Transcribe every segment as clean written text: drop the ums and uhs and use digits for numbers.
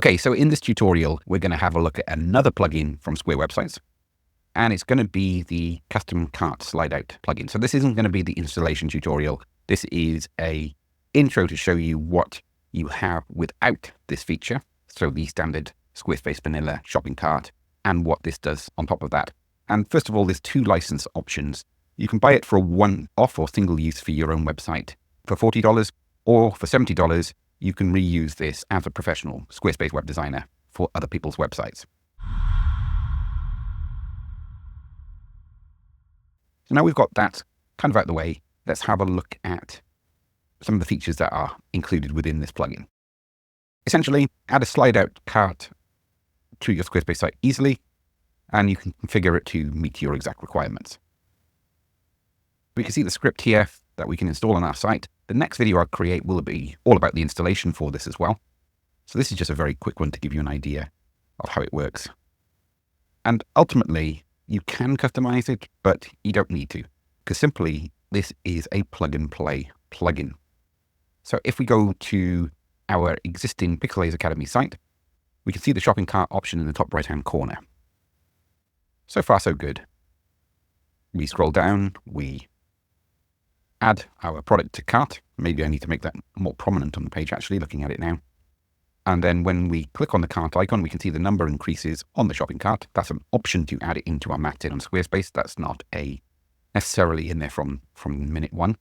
Okay, so in this tutorial, we're going to have a look at another plugin from Square Websites, and it's going to be the custom cart slide out plugin. So this isn't going to be the installation tutorial. This is a intro to show you what you have without this feature. So the standard Squarespace vanilla shopping cart and what this does on top of that. And first of all, there's two license options. You can buy it for a one-off or single use for your own website for $40, or for $70, you can reuse this as a professional Squarespace web designer for other people's websites. So now we've got that kind of out of the way, let's have a look at some of the features that are included within this plugin. Essentially, add a slide out cart to your Squarespace site easily, and you can configure it to meet your exact requirements. We can see the script here that we can install on our site. The next video I create will be all about the installation for this as well. So this is just a very quick one to give you an idea of how it works. And ultimately, you can customize it, but you don't need to, because simply this is a plug and play plugin. So if we go to our existing Pixel Academy site, we can see the shopping cart option in the top right-hand corner. So far, so good. We scroll down, we add our product to cart. Maybe I need to make that more prominent on the page, actually, looking at it now. And then when we click on the cart icon, we can see the number increases on the shopping cart. That's an option to add it into our mapped in on Squarespace. That's not necessarily in there from minute one.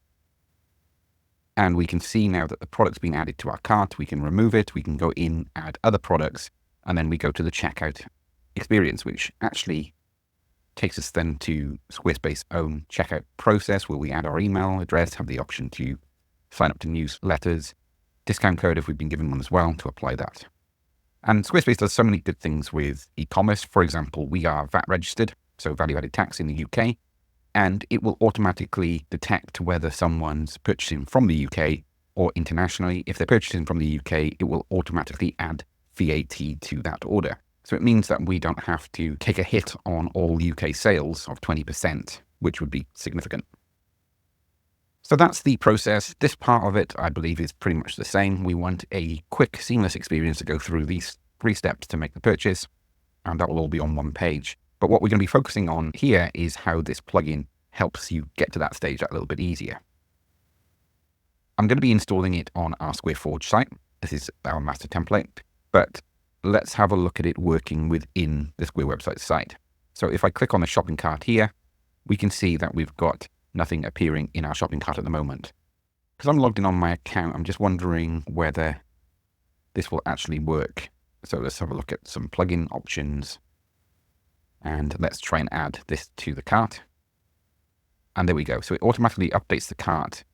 And we can see now that the product's been added to our cart. We can remove it. We can go in, add other products, and then we go to the checkout experience, which actually takes us then to Squarespace's own checkout process, where we add our email address, have the option to sign up to newsletters, discount code if we've been given one as well to apply that. And Squarespace does so many good things with e-commerce. For example, we are VAT registered, so value-added tax in the UK, and it will automatically detect whether someone's purchasing from the UK or internationally. If they're purchasing from the UK, it will automatically add VAT to that order. So it means that we don't have to take a hit on all UK sales of 20%, which would be significant. So that's the process. This part of it, I believe, is pretty much the same. We want a quick, seamless experience to go through these 3 steps to make the purchase, and that will all be on one page. But what we're going to be focusing on here is how this plugin helps you get to that stage a little bit easier. I'm going to be installing it on our SquareForge site. This is our master template, but let's have a look at it working within the Square Websites site. So if I click on the shopping cart here, we can see that we've got nothing appearing in our shopping cart at the moment. Because I'm logged in on my account, I'm just wondering whether this will actually work. So let's have a look at some plugin options. And let's try and add this to the cart. And there we go. So it automatically updates the cart.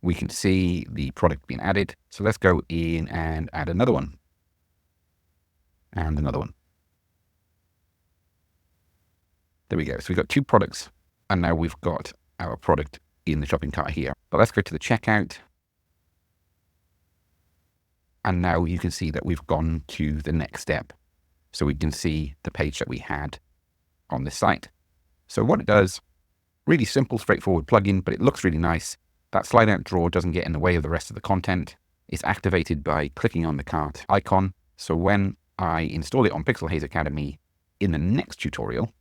We can see the product being added. So let's go in and add another one. And another one. There we go. So we've got 2 products, and now we've got our product in the shopping cart here. But let's go to the checkout. And now you can see that we've gone to the next step. So we can see the page that we had on this site. So what it does, really simple, straightforward plugin, but it looks really nice. That slide out drawer doesn't get in the way of the rest of the content. It's activated by clicking on the cart icon. So when I install it on Pixel Academy in the next tutorial,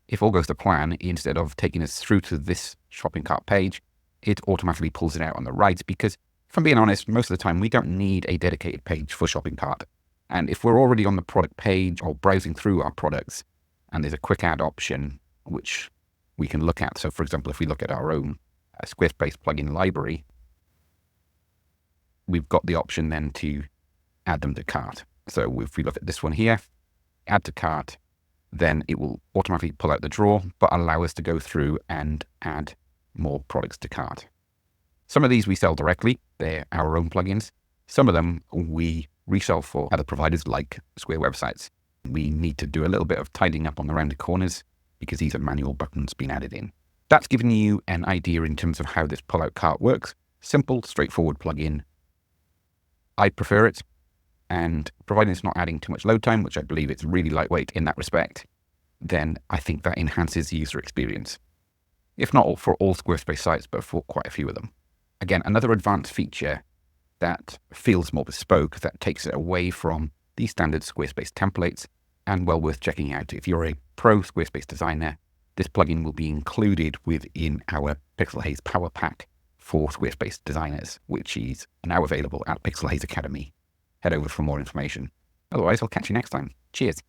if all goes to plan, instead of taking us through to this shopping cart page, it automatically pulls it out on the right, because if I'm being honest, most of the time we don't need a dedicated page for shopping cart. And if we're already on the product page or browsing through our products, and there's a quick add option, which we can look at. So for example, if we look at our own Squarespace plugin library, we've got the option then to add them to cart. So if we look at this one here, add to cart, then it will automatically pull out the drawer, but allow us to go through and add more products to cart. Some of these we sell directly. They're our own plugins. Some of them we resell for other providers like Square Websites. We need to do a little bit of tidying up on the rounded corners because these are manual buttons being added in. That's giving you an idea in terms of how this pull-out cart works. Simple, straightforward plugin. I prefer it. And providing it's not adding too much load time, which I believe it's really lightweight in that respect, then I think that enhances the user experience. If not for all Squarespace sites, but for quite a few of them. Again, another advanced feature that feels more bespoke, that takes it away from the standard Squarespace templates, and well worth checking out. If you're a pro Squarespace designer, this plugin will be included within our Pixel Haze Power Pack for Squarespace designers, which is now available at Pixel Haze Academy. Head over for more information. Otherwise, I'll catch you next time. Cheers.